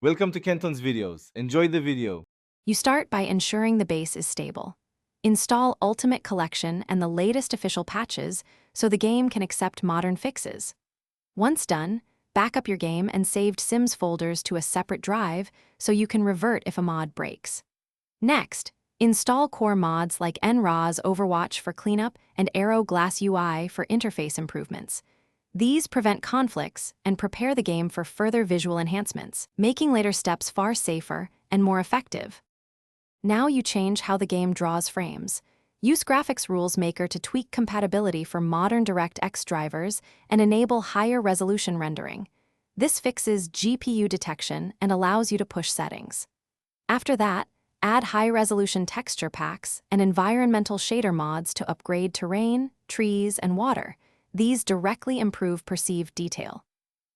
Welcome to Kenton's videos. Enjoy the video. You start by ensuring the base is stable. Install Ultimate Collection and the latest official patches so the game can accept modern fixes. Once done, back up your game and saved Sims folders to a separate drive so you can revert if a mod breaks. Next, install core mods like NRAW's Overwatch for cleanup and Arrow Glass UI for interface improvements. These prevent conflicts and prepare the game for further visual enhancements, making later steps far safer and more effective. Now you change how the game draws frames. Use Graphics Rules Maker to tweak compatibility for modern DirectX drivers and enable higher resolution rendering. This fixes GPU detection and allows you to push settings. After that, add high-resolution texture packs and environmental shader mods to upgrade terrain, trees, and water. These directly improve perceived detail.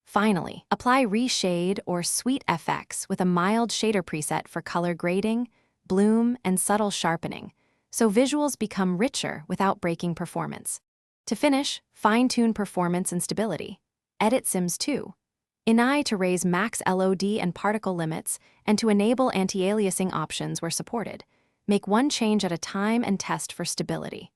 Finally, apply Reshade or Sweet FX with a mild shader preset for color grading, bloom, and subtle sharpening, so visuals become richer without breaking performance. To finish, fine-tune performance and stability. Edit Sims 2. Enai to raise max LOD and particle limits and to enable anti-aliasing options where supported. Make one change at a time and test for stability.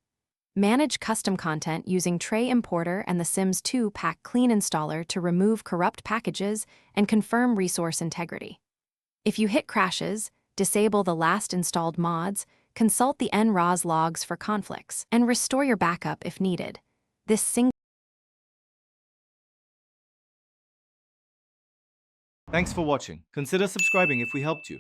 Manage custom content using Tray Importer and the Sims 2 Pack Clean installer to remove corrupt packages and confirm resource integrity. If you hit crashes, disable the last installed mods, consult the NRAW's logs for conflicts, and restore your backup if needed. This single Thanks for watching. Consider subscribing if we helped you.